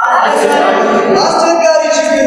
አስቸጋሪ ችግር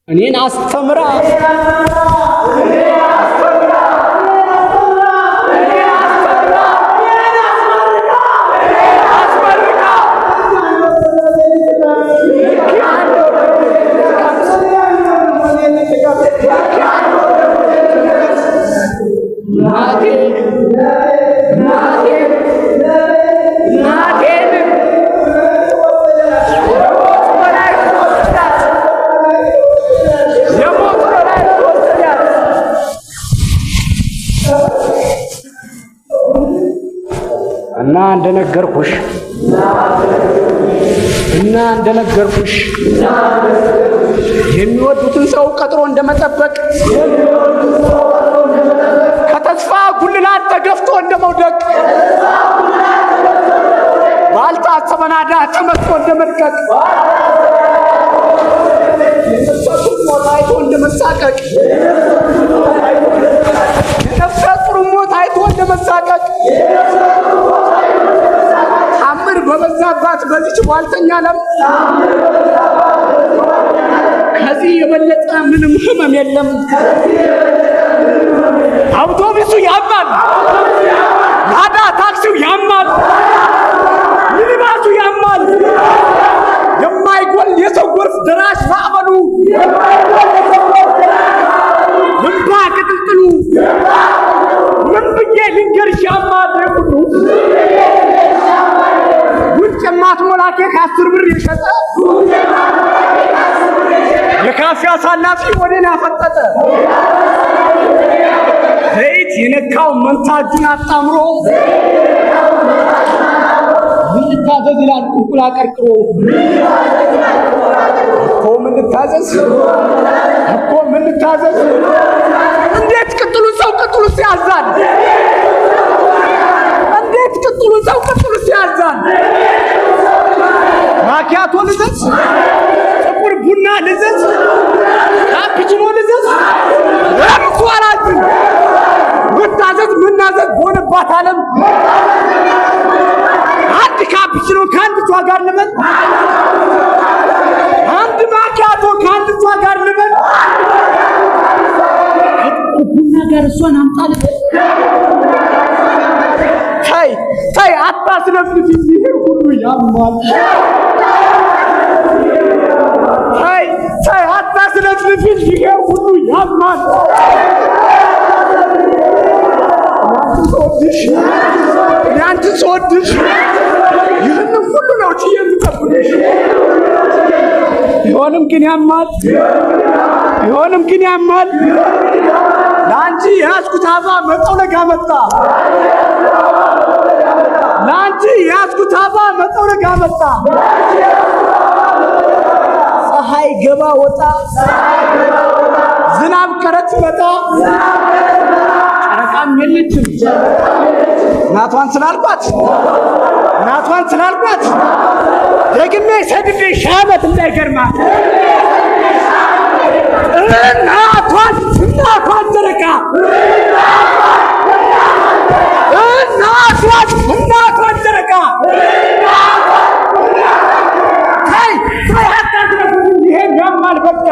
እኔን አስተምራ እና እንደነገርኩሽ የሚወዱትን ሰው ቀጥሮ እንደመጠበቅ ከተስፋ ጉልላት ተገፍቶ እንደመውደቅ ባልታሰበ ናዳ ተመትቶ እንደመድቀቅ የነፍሳቱን ሞት አይቶ እንደመሳቀቅ የነፍሳቱን ሞት አይቶ እንደመሳቀቅ ታምር በበዛባት በዚች ቧልተኛ ዓለም ከዚህ የበለጠ ምንም ህመም የለም። አውቶቡሱ ያማል፣ ላዳ ታክሲው ያማል፣ ሚኒባሱ ያማል። የማይጎል የሰው ጎርፍ ደራሽ ማዕበሉ እንባ ቅጥልጥሉ ምን ብዬ ልንገርሽ ያማል ሁሉ ጉንጭ የማትሞላ ኬክ 10 ብር የሸጠ የካፌ አሳላፊ ወደኔ አፈጠጠ። ዘይት የነካው መንታ እጁን አጣምሮ ምን ልታዘዝ ይላል ቁልቁል አቀርቅሮ። እኮ ምን ልታዘዝ እንዴት ቅጥሉን ሰው ቅጥሉስ ያዛል? እንዴት ቅጥሉን ሰው ቅጥሉስ ያዛል? ማኪያቶ ልዘዝ፣ ጥቁር ቡና ልዘዝ፣ ካፒቺኖ ልዘዝ፣ ለምኩ አላዝን። ምናዘዝ በሆነባት ዓለም አንድ ካፒቺኖ ከአንድ ቷ ጋር ልበል፣ አንድ ማኪያቶ ከአንድ ቷ ጋር ልበል፣ ከጥቁር ቡና ጋር እሷን አምጣ ልበል። ተይ አታስነፍፊ፣ ይሄ ሁሉ ያማል። ተይ አታስነፍፊ፣ ይሄ ሁሉ ያማል። ያንቺን ስወድሽ ይህንን ሁሉ ነው ችዬ የምጠብቅሽ። ቢሆንም ግን ያማል። ለአንቺ የያዝኩት አበባ መጠውለግ አመጣ። ፀሐይ ገባ ወጣ፣ ዝናብ ከረት መጣ፣ ጨረቃም የለችም። እናቷን ስላልኳት ደግሜ ሰድቤ ሺህ ዓመት እንዳይገርማት እናቷን ጨረቃ እናቷን ጨረቃ ተይ አታድርጉ። ይሄን ያማል በቃ